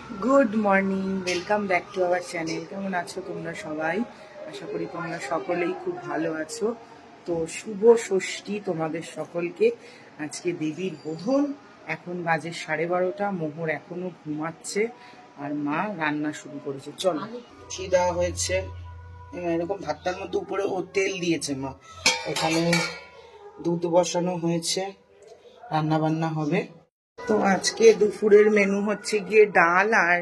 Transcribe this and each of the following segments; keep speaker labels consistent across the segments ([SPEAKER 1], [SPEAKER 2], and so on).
[SPEAKER 1] Good morning, welcome back to our channel. কেমন আছো তোমরা সবাই? আশা করি তোমরা সকলেই খুব ভালো আছো। তো শুভ ষষ্ঠী তোমাদের সকলকে। আজকে দেবীর বোধন। এখন বাজে 12:30। মোহর এখনো ঘুমাচ্ছে আর মা রান্না শুরু করেছে। চলো, কি দেওয়া হয়েছে এরকম ভাতটার মধ্যে, উপরে ও তেল দিয়েছে মা। ওখানে দুধ বসানো হয়েছে, রান্না বান্না হবে। তো আজকে দুপুরের মেনু হচ্ছে গিয়ে ডাল আর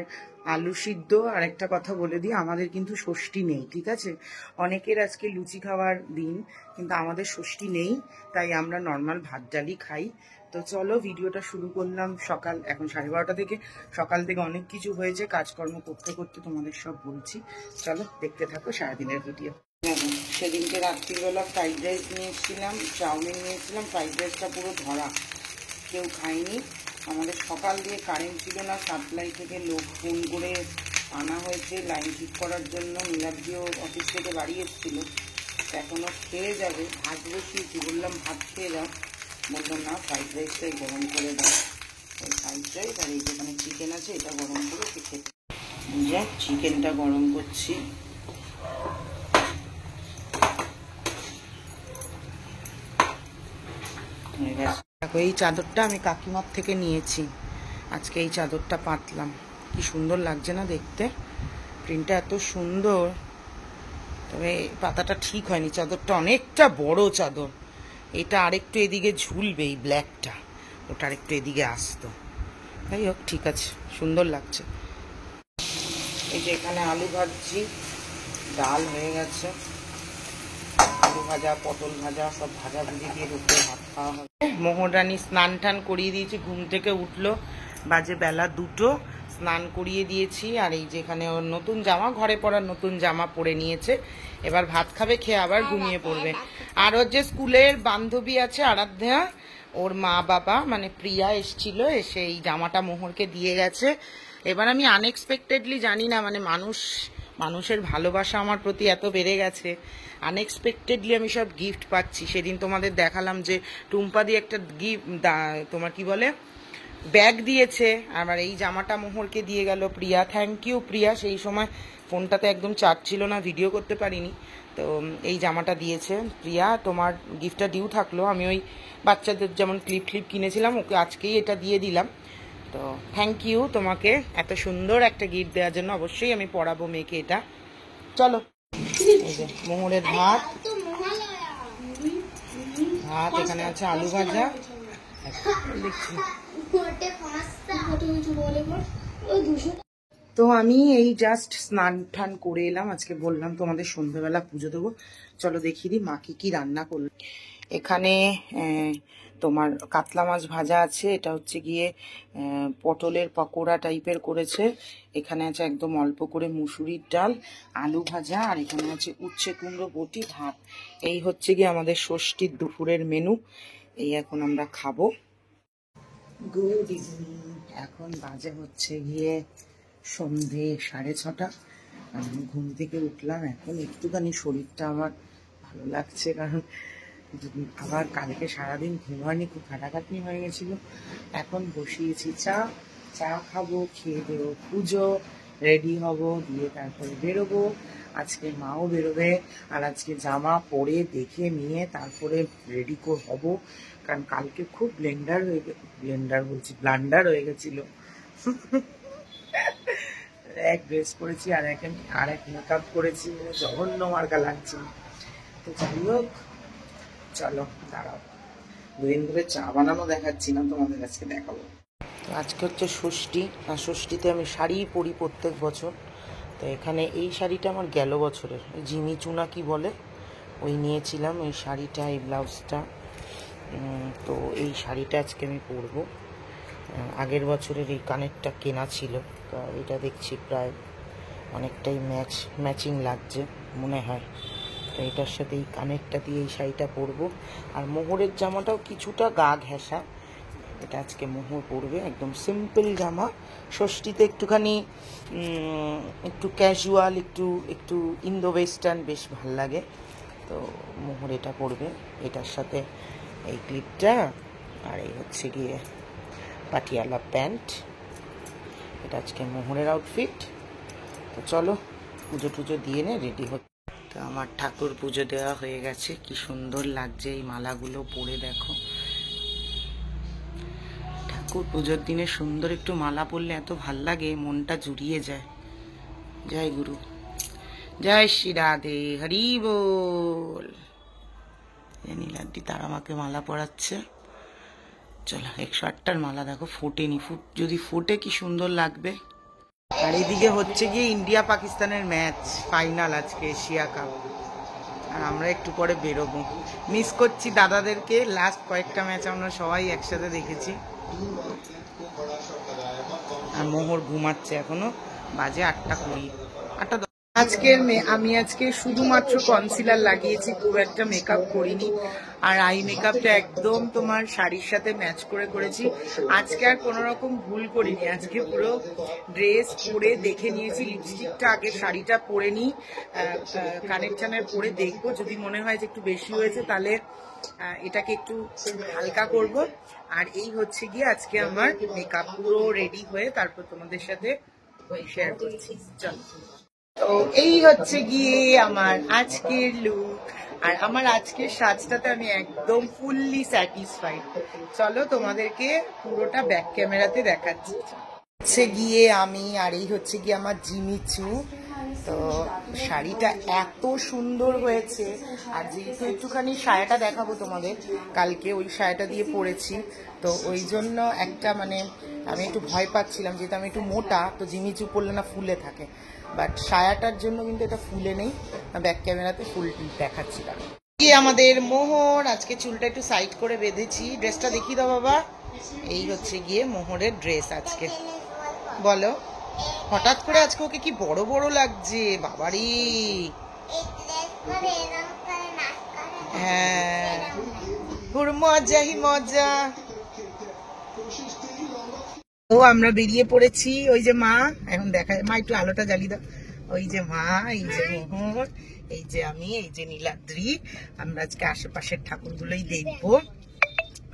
[SPEAKER 1] আলু সিদ্ধ। আর একটা কথা বলে দিই, আমাদের কিন্তু ষষ্ঠী নেই, ঠিক আছে? অনেকের আজকে লুচি খাওয়ার দিন, কিন্তু আমাদের ষষ্ঠী নেই, তাই আমরা নর্মাল ভাত ডালই খাই। তো চলো, ভিডিওটা শুরু করলাম সকাল, এখন 12:30 থেকে। সকাল থেকে অনেক কিছু হয়েছে, কাজকর্ম করতে করতে তোমাদের সব বলছি। চলো দেখতে থাকো সারাদিনের ভিডিও। সেদিনকে রাত্রিবেলা ফ্রাইড রাইস নিয়েছিলাম, চাউমিন নিয়েছিলাম। ফ্রাইড রাইসটা পুরো ধরা, কেউ খায়নি। আমাদের সকাল দিয়ে কারেন্ট ছিল না, সাপ্লাই থেকে লোক ফোন করে আনা হয়েছে লাইন ঠিক করার জন্য। নীলাদ্রিও অফিস থেকে বাড়ি এসেছিল, এখনও খেয়ে যাবে। ভাত বসিয়েছি, বললাম ভাত খেয়ে যাও, বললো না ফ্রাইড রাইসটাই গরম করে দাও। ওই ফ্রাইড রাইস আর এই যেখানে চিকেন আছে এটা গরম করে খেতে। যা চিকেনটা গরম করছি। দেখো, এই চাদরটা আমি কাকিমার থেকে নিয়েছি। আজকে এই চাদরটা পাতলাম, কি সুন্দর লাগছে না দেখতে? প্রিন্টটা এত সুন্দর, তবে পাতাটা ঠিক হয়নি। চাদরটা অনেকটা বড় চাদর, এটা আরেকটু এদিকে ঝুলবে, এই ব্ল্যাকটা ওটা আরেকটু এদিকে আসতো। যাই হোক, ঠিক আছে, সুন্দর লাগছে। এই যে এখানে আলু ভাজছি, ডাল হয়ে গেছে, আলু ভাজা পটল ভাজা সব ভাজাভুজি দিয়ে দুপুরে ভাত খাওয়া হবে। মোহরানি স্নান টান করিয়ে দিয়েছি, ঘুম থেকে উঠলো, বাজে বেলা 2টো। স্নান করিয়ে দিয়েছি। আর এই যেখানে ওর নতুন জামা, ঘরে পরার নতুন জামা পরে নিয়েছে। এবার ভাত খাবে, খেয়ে আবার ঘুমিয়ে পড়বে। আর ওর যে স্কুলের বান্ধবী আছে আরাধ্যা, ওর মা বাবা মানে প্রিয়া এসছিল, এসে এই জামাটা মোহরকে দিয়ে গেছে। এবার আমি আনএক্সপেক্টেডলি, জানি না মানে মানুষের ভালোবাসা আমার প্রতি এত বেড়ে গেছে, আনএক্সপেক্টেডলি আমি সব গিফট পাচ্ছি। সেদিন তোমাদের দেখালাম যে টুম্পা দিয়ে একটা গিফট, তোমার কি বলে, ব্যাগ দিয়েছে। আবার এই জামাটা মোহরকে দিয়ে গেল প্রিয়া। থ্যাংক ইউ প্রিয়া। সেই সময় ফোনটাতে একদম চার্জ ছিল না, ভিডিও করতে পারিনি। তো এই জামাটা দিয়েছে প্রিয়া। তোমার গিফটটা ডিউ থাকলো, আমি ওই বাচ্চাদের যেমন ক্লিপ কিনেছিলাম, ওকে আজকেই এটা দিয়ে দিলাম। তো থ্যাংক ইউ তোমাকে এত সুন্দর একটা গিফট দেওয়ার জন্য। অবশ্যই আমি পড়াবো মেয়েকে এটা। চলো, এই যে মোহরের ভাত, এখানে আছে আলু ভাজা। দেখছি তো আমি এই জাস্ট স্নান টান করে এলাম। আজকে বললাম তোমাদের সন্ধ্যাবেলা পুজো দেবো। চলো দেখিয়ে দিই মা কি রান্না করলো। এখানে তোমার কাতলা মাছ ভাজা আছে, এটা হচ্ছে গিয়ে পটলের পকোড়া টাইপের করেছে। এখানে আছে একদম অল্প করে মুসুরির ডাল, আলু ভাজা, আর এখানে আছে উচ্ছে কুমড়ো বটি, ভাত। এই হচ্ছে গিয়ে আমাদের ষষ্ঠীর দুপুরের মেনু। এই এখন আমরা খাবো। Good evening. এখন বাজে হচ্ছে গিয়ে সন্ধে 6:30। আমি ঘুম থেকে উঠলাম এখন। একটুখানি শরীরটা আমার ভালো লাগছে, কারণ আবার কালকে সারাদিন ঘুম হয়নি, খুব খাটাখাটনি হয়ে গেছিল। এখন বসিয়েছি চা খাবো, খেয়ে দেবো, পুজো, রেডি হব, দিয়ে তারপরে বেরোবো। আজকে মাও বেরোবে, আর আজকে জামা পরে দেখে নিয়ে তারপরে রেডি হব, কারণ কালকে খুব ব্লান্ডার হয়ে গেছিল। এক ড্রেস করেছি আর এক মেকআপ করেছি, জঘন্য মার্কা লাগছে। তো যাই হোক, চলো দাঁড়াও, দুদিন ধরে চা বানানো দেখাচ্ছি না তোমাদের, আজকে দেখাবো। তো আজকে হচ্ছে ষষ্ঠী, আর ষষ্ঠীতে আমি শাড়ি পরি প্রত্যেক বছর। তো এখানে এই শাড়িটা আমার গেল বছরের, জিমি চুনা কি বলে, ওই নিয়েছিলাম এই শাড়িটা, এই ব্লাউজটা। তো এই শাড়িটা আজকে আমি পরবো। আগের বছরের এই কানেরটা কেনা ছিল, তো এটা দেখছি প্রায় অনেকটাই ম্যাচিং লাগছে মনে হয়। তো এটার সাথে এই কানেরটা দিয়ে এই শাড়িটা পরবো। আর মোহরের জামাটাও কিছুটা গা ঘেঁষা, এটা আজকে মোহর পরবে। একদম সিম্পল জামা, ষষ্ঠীতে একটুখানি একটু ক্যাজুয়াল, একটু ইন্দো ওয়েস্টার্ন বেশ ভাল লাগে। তো মোহর এটা পরবে, এটার সাথে এই ক্লিপটা, আর এই হচ্ছে গিয়ে পাটিয়ালা প্যান্ট। এটা আজকে মোহরের আউটফিট। তো চলো পুজো টুজো দিয়ে নে, রেডি হচ্ছে। তো আমার ঠাকুর পুজো দেওয়া হয়ে গেছে। কি সুন্দর লাগছে এই মালাগুলো পরে, দেখো। ঠাকুর পুজোর দিনে সুন্দর একটু মালা পরলে এত ভাল লাগে, মনটা জুড়িয়ে যায়। জয় গুরু, জয় শ্রী রাধে, হরি বল। নীলাদ্রি তার আমাকে মালা পরাচ্ছে। চলো, 108টার মালা দেখো ফোটেনি, যদি ফোটে কি সুন্দর লাগবে। আর এদিকে হচ্ছে গিয়ে ইন্ডিয়া পাকিস্তানের ম্যাচ, ফাইনাল আজকে এশিয়া কাপ। আর আমরা একটু পরে বেরোবো। মিস করছি দাদাদেরকে, লাস্ট কয়েকটা ম্যাচ আমরা সবাই একসাথে দেখেছি। আর মোহর ঘুমাচ্ছে এখনো, বাজে 8:20, 8:10। আমি আজকে শুধুমাত্র কনসিলার লাগিয়েছি, খুব একটা মেকআপ করিনি। আর আই মেকআপটা একদম তোমার শাড়ির সাথে ম্যাচ করে করেছি। আজকে আর কোনো রকম ভুল করিনি, আজকে পুরো ড্রেস পরে দেখে নিয়েছি। লিপস্টিকটা আগে শাড়িটা পরে নিই, কানের টানের পরে দেখবো, যদি মনে হয় যে একটু বেশি হয়েছে তাহলে এটাকে একটু হালকা করব। আর এই হচ্ছে গিয়ে আজকে আমার মেকআপ পুরো রেডি হয়ে তারপর তোমাদের সাথে শেয়ার করছি। চলো, তো এই হচ্ছে গিয়ে আমার আজকের লুক। আর আমার আজকের সাজটাতে আমি একদম ফুললি স্যাটিসফাইড। চলো তোমাদেরকে পুরোটা ব্যাক ক্যামেরাতে দেখাচ্ছি। হচ্ছে গিয়ে আমি, আর এই হচ্ছে গিয়ে আমার জিমিচু। তো শাড়িটা এত সুন্দর হয়েছে। আর যেহেতু একটুখানি সায়াটা দেখাবো তোমাদের, কালকে ওই সায়াটা দিয়ে পরেছি, তো ওই জন্য একটা মানে আমি একটু ভয় পাচ্ছিলাম, যেহেতু আমি একটু মোটা, তো জিমিচু পরলে না ফুলে থাকে। বাট সায়াটার জন্য কিন্তু এটা ফুলে নেই, ব্যাক ক্যামেরাতে ফুল দেখাচ্ছিলাম। আমাদের মোহর আজকে চুলটা একটু সাইড করে বেঁধেছি। ড্রেসটা দেখিয়ে দাও বাবা। এই হচ্ছে গিয়ে মোহরের ড্রেস আজকে। বলো, হঠাৎ করে আজকে ওকে কি বড় বড় লাগছে বাবারি। হ্যাঁ, পুরো মজাই মজা। ও আমরা বেরিয়ে পড়েছি। ওই যে মা, এখন দেখা যায়, মা একটু আলোটা জ্বালিয়ে দাও। ওই যে মা, এই যে মোহর, এই যে আমি, এই যে নীলাদ্রি। আমরা আজকে আশেপাশের ঠাকুরগুলোই দেখবো।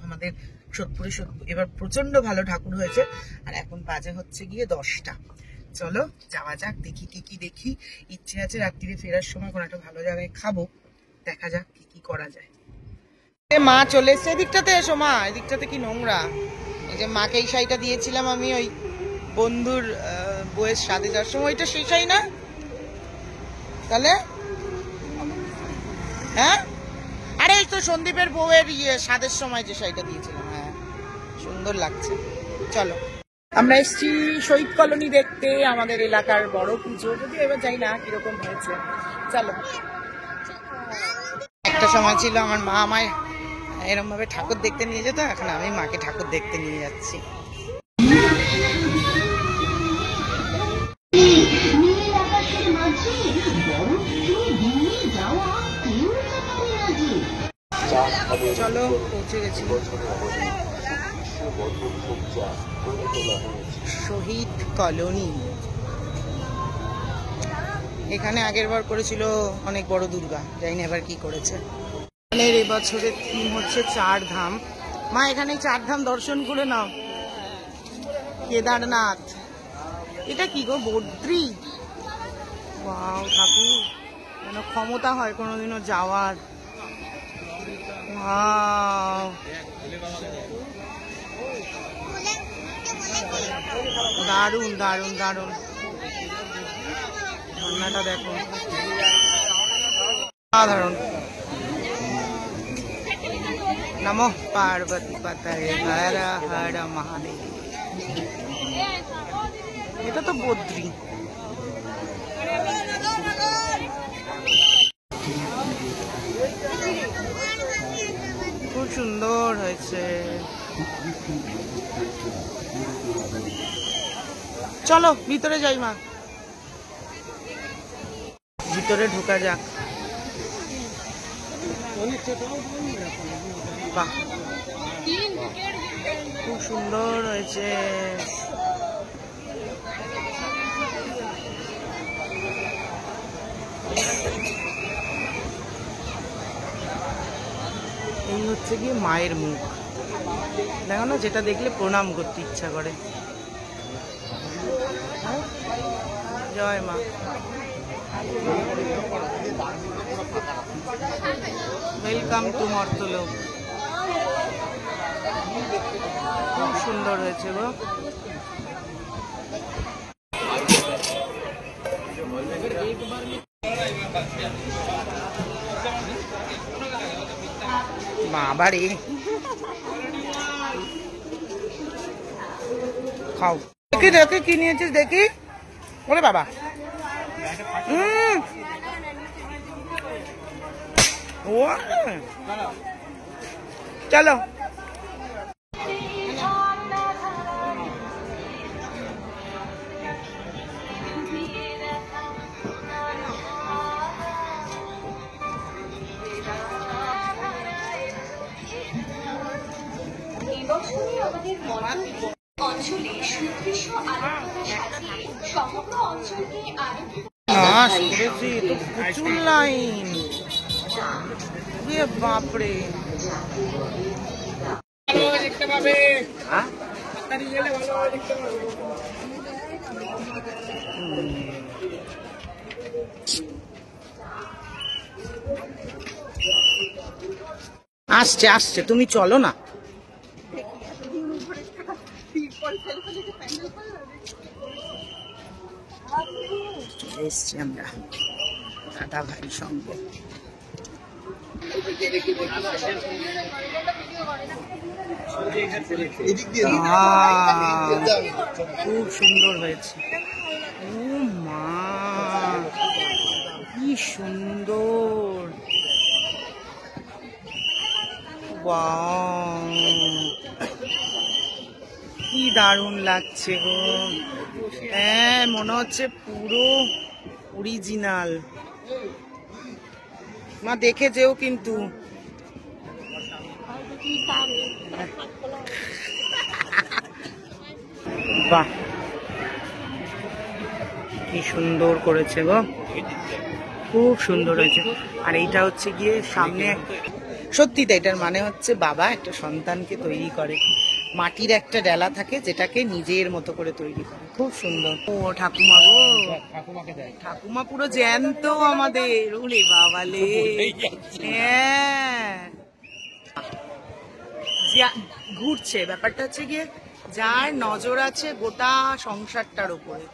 [SPEAKER 1] আমাদের সোদপুরে এবার প্রচন্ড ভালো ঠাকুর হয়েছে। আর এখন বাজে হচ্ছে গিয়ে 10টা। চলো যাওয়া যাক, দেখি কি কি দেখি। ইচ্ছে আছে রাত্রিরে ফেরার সময় কোনো একটা ভালো জায়গায় খাবো, দেখা যাক কি কি করা যায়। মা চলে এসছে, এদিকটাতে এসো মা, এদিকটাতে কি নোংরা। এই যে মাকে এই শাড়িটা দিয়েছিলাম আমি ওই বন্ধুর বউয়ের সাথে যাওয়ার সময়। ওইটা সেই শাড়ি না তাহলে? হ্যাঁ, আরে এই তো সন্দীপের বউয়ের সাদের সময় যে শাড়িটা দিয়েছিলাম। হ্যাঁ, সুন্দর লাগছে। চলো, আমরা এসছি শহীদ কলোনি দেখতে, আমাদের এলাকার বড় পুজো, যদি এবার যাই না কিরকম হয়েছে। চলো, একটা সময় ছিল আমার মা আমায় এরকম ভাবে ঠাকুর দেখতে নিয়ে যেত, এখন আমি মাকে ঠাকুর দেখতে নিয়ে যাচ্ছি। চলো, পৌঁছে গেছি শহীদ কলোনি। এখানে আগের বার করেছিল অনেক বড় দুর্গা, জানি না এবার কি করেছে। এবছরের থিম হচ্ছে 4 ধাম। মা এখানে 4 ধাম দর্শন করে নাও। কেদারনাথ, এটা কি গো, বদ্রী। ওয়াও, ঠাকুর যেন ক্ষমতা হয় কোনোদিনও যাওয়ার। ওয়াও, দারুণ দারুণ দারুণ। ঝর্ণাটা দেখো, সাধারণ। নমঃ পার্বতী পতয়ে হর হর মহাদেব। এটা তো বদ্রী। খুব সুন্দর হয়েছে। চলো ভিতরে যাই মা, ভিতরে ঢোকা যাক। বাহ, খুব সুন্দর হয়েছে। এই হচ্ছে গিয়ে মায়ের মুখ, দেখো না, যেটা দেখলে প্রণাম করতে ইচ্ছা করে। জয় মা। ওয়েলকাম টু মর্তলোক। খুব সুন্দর হয়েছে গো। বাবা রে, খাও। দেখি দেখি কি নিয়েছিস দেখি। ওরে বাবা, ও চলো।
[SPEAKER 2] অঞ্চলে সুদৃশ্য আলোচনা সাজিয়ে সমগ্র অঞ্চলকে আলোকিত।
[SPEAKER 1] প্রচুর লাইন, বাপরে। দেখতে পাবে, আসছে আসছে, তুমি চলো না। চলে এসছি আমরা দাদা ভাইয়ের সঙ্গে। খুব সুন্দর হয়েছে। ও মা, কি সুন্দর। ওয়াও, কি দারুণ লাগছে গো। হ্যাঁ, মনে হচ্ছে পুরো অরিজিনাল। মা দেখে যেও কিন্তু। বাহ, কি সুন্দর করেছে গো, খুব সুন্দর হয়েছে। আর এইটা হচ্ছে গিয়ে সামনে, সত্যি তো এটার মানে হচ্ছে বাবা একটা সন্তানকে তৈরি করে। মাটির একটা ডেলা থাকে যেটাকে নিজের মতো করে তৈরি করে। খুব সুন্দর। ও ঠাকুমা গো, ঠাকুমা পুরো জ্যান্ত আমাদের। ওরে বাবালে, হ্যাঁ ঘুরছে। ব্যাপারটা হচ্ছে গিয়ে যার নজর আছে গোটা সংসারটার উপরে।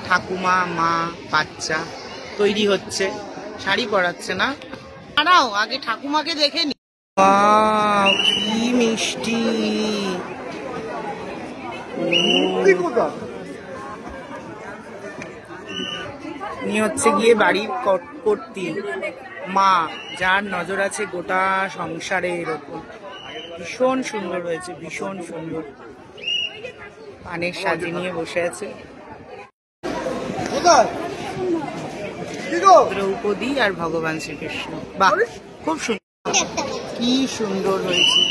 [SPEAKER 1] ঠাকুমা, মা, বাচ্চা তৈরি হচ্ছে, শাড়ি পরাচ্ছে না। দাঁড়াও, আগে ঠাকুমাকে দেখে নি। কি মিষ্টি। উনি হচ্ছে গিয়ে বাড়ির কর্ত্রী মা, যার নজর আছে গোটা সংসারের ওপর। ভীষণ সুন্দর হয়েছে, ভীষণ সুন্দর। পানের সাজি নিয়ে বসে আছে দ্রৌপদী আর ভগবান শ্রীকৃষ্ণ। বাহ, খুব সুন্দর, কি সুন্দর হয়েছে।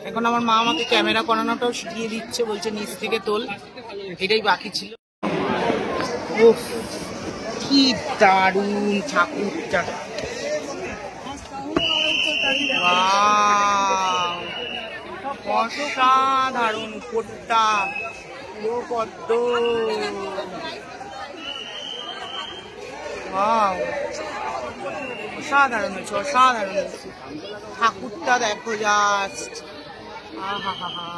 [SPEAKER 1] এখন আমার মা আমাকে ক্যামেরা করানোটাও শিখিয়ে দিচ্ছে, বলছে নিচ থেকে তোল, এটাই বাকি ছিল। উফ, কি দারুণ ঠাকুরটা। অসাধারণ কোটটা, পুরো পদ্ম। অসাধারণ হয়েছে, অসাধারণ হয়েছে। ঠাকুরটা দেখো জাস্ট, আহা হা হা,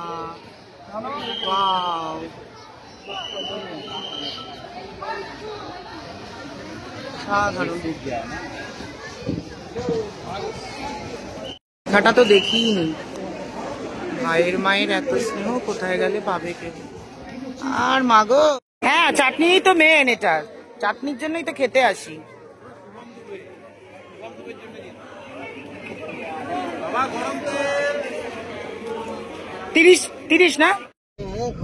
[SPEAKER 1] ওয়াও, অসাধারণ। দেখাটা তো দেখিনি। ভাইয়ের মায়ের এত স্নেহ কোথায় গেলে পাবে কে। আর মাগো, হ্যাঁ চাটনি তো মেন, এটা চাটনির জন্যই তো খেতে আসি। 30 না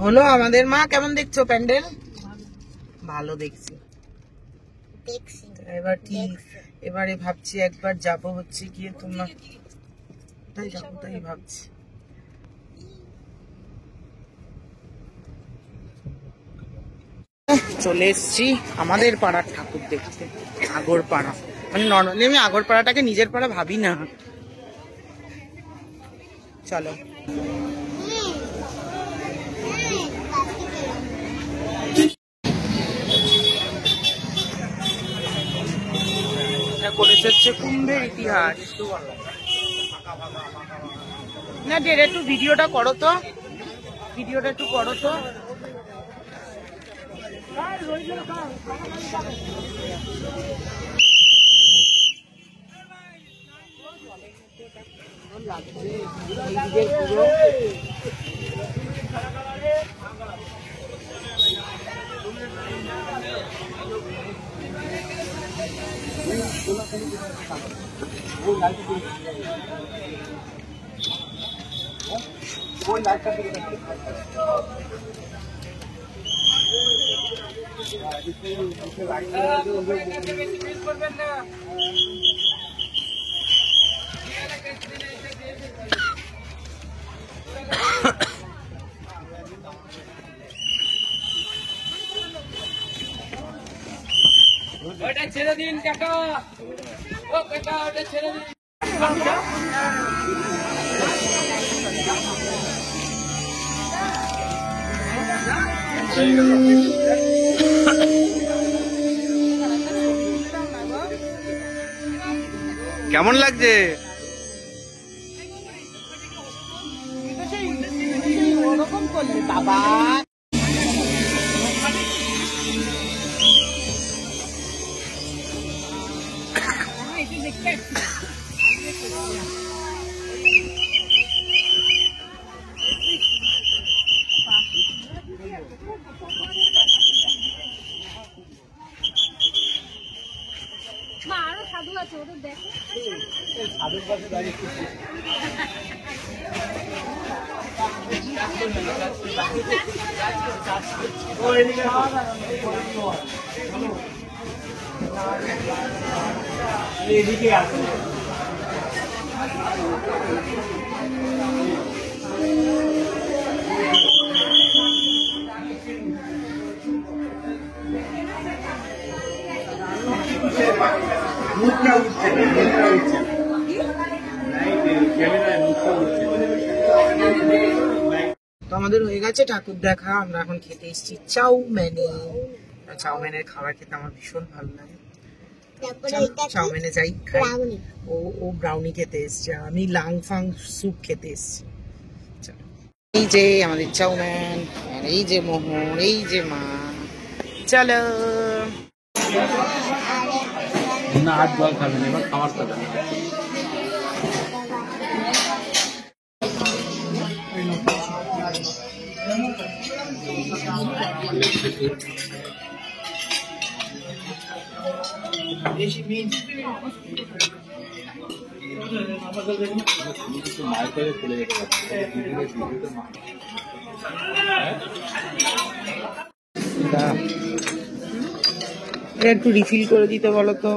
[SPEAKER 1] হলো আমাদের। মা কেমন দেখছো প্যান্ডেল? ভালো দেখছি। এবার কি, এবারে ভাবছি একবার যাব হচ্ছে গিয়ে তোমার, তাই যাবো, তাই ভাবছি। চলে এসছি আমাদের পাড়ার ঠাকুর দেখতে, আগর পাড়া। মানে নর্মালি আমি আগরপাড়াটাকে নিজের পাড়া ভাবি না। চলো করেছে হচ্ছে কুম্ভের ইতিহাস। না যে একটু ভিডিওটা করো তো, ভিডিওটা একটু করো তো।
[SPEAKER 3] ওটা ছেড়ে দিন কাকা, ও কাকা ওটা ছেড়ে দিন।
[SPEAKER 4] কেমন লাগছে?
[SPEAKER 1] ওরকম করলে বাবা
[SPEAKER 2] মা আরো সাধু আছে ওদের দেখো।
[SPEAKER 3] এদিকে আসুন। মুখটা উঠছে না, মুখটা উঠছে না। ক্যামেরায় মুখটা উঠছে না।
[SPEAKER 1] তো আমাদের হয়ে গেছে ঠাকুর দেখা। আমরা এখন খেতে এসেছি চাউমিনে। চাউমিনের খাবার খেতে আমার ভীষণ ভালো লাগে। চাউমিনে যাই খাই। ও ব্রাউনি খেতে এসছে, আমি লাংফাং স্যুপ খেতে এসছি। এই যে আমাদের চাউমিন, আর এই যে মোহন, এই যে মা। চলো
[SPEAKER 3] না, আর জল খাবেন, এবার খাবার খাবেন।
[SPEAKER 1] একটু রিফিল করে দিতে বলো তো।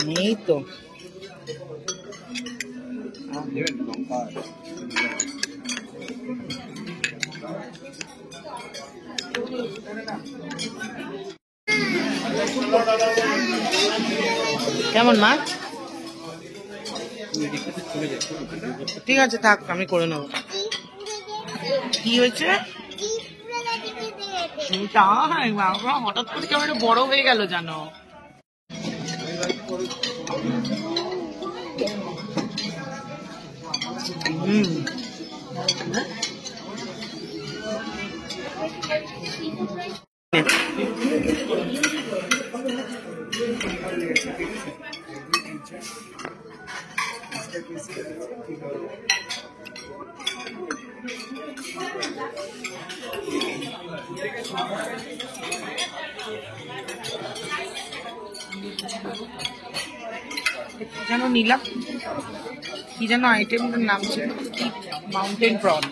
[SPEAKER 1] নেই তো। কেমন মাছ? ঠিক আছে থাক, আমি করে নেবো। কি হয়েছে? তাই বাবা, হঠাৎ করে কেমন একটা বড় হয়ে গেল জানো। যেন নিলাম কি যেন আইটেমটার নাম ছিল, মাউন্টেন প্রন।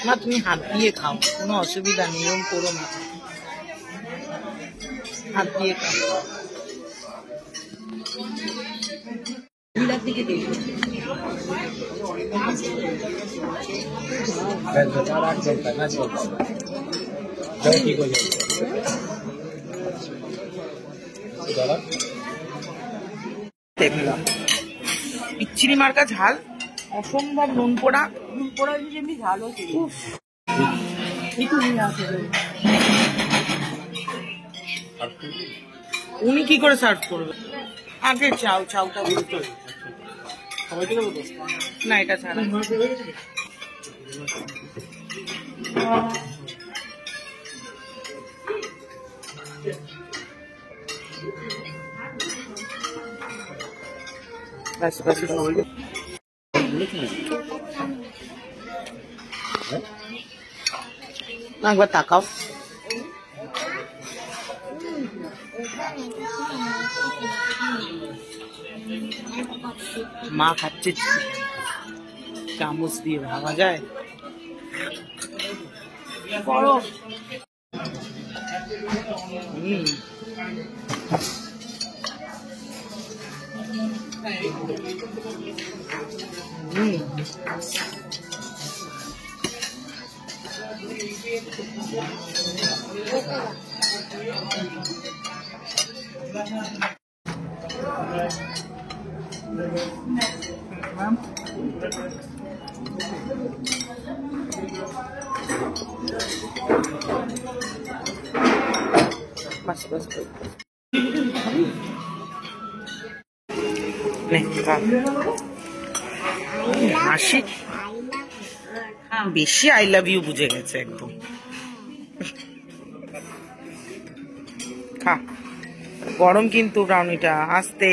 [SPEAKER 1] মা তুমি হাত দিয়ে খাও, কোনো অসুবিধা নেই, এরকম করো না, হাত দিয়ে খাও। বিলার দিকে দেখো। দেখলাম পিচ্ছিরি মার্কা ঝাল, অসম্ভব নুন পোড়া। নুন পোড়া যেমনি ঝাল হচ্ছে। উনি কি করে সার্ভ করবে? আগে চাউটা বলতে না, এটা ছাড়া বাস বাস। একবার তাকাও। মা খাচ্ছে চামচ দিয়ে, ভাবা যায়? बस बस হাসি বেশি আই লাভ ইউ বুঝে গেছে একদম। খা, গরম কিন্তু ব্রাউনিটা, আস্তে।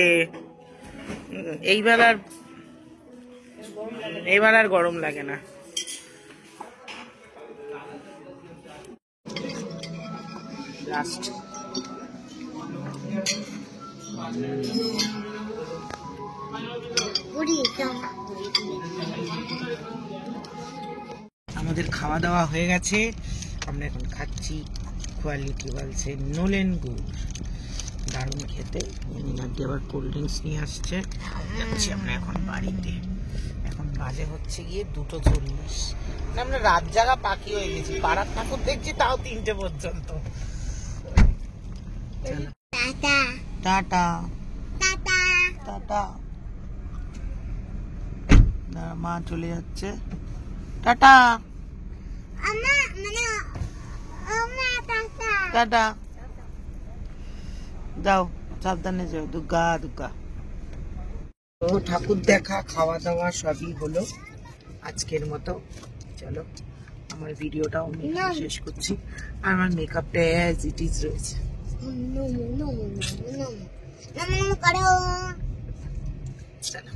[SPEAKER 1] এইবার আর গরম লাগে না। লাস্ট আমাদের খাওয়া দাওয়া হয়ে গেছে, আমরা এখন খাচ্ছি কোয়ালিটি বলছে নোলেন গুড়, দারুণ খেতে। মিনাদি আবার কোল্ড ড্রিঙ্কস নিয়ে আসছে। যাচ্ছি আমরা এখন বাড়িতে। এখন বাজে হচ্ছে গিয়ে 2:40। আমরা রাত জাগা পাখি হয়ে গেছি, পাড়ার ঠাকুর দেখছি তাও 3টে পর্যন্ত। Tata tata. মা চলে যাচ্ছে, টাটা টাটা। যাও, সাবধানে যাও, দুর্গা দুর্গা। তো ঠাকুর দেখা, খাওয়া দাওয়া সবই হলো আজকের মতো। চলো, আমার ভিডিওটাও শেষ করছি। আর আমার মেকআপটা অ্যাজ ইট ইজ রয়েছে। চলো।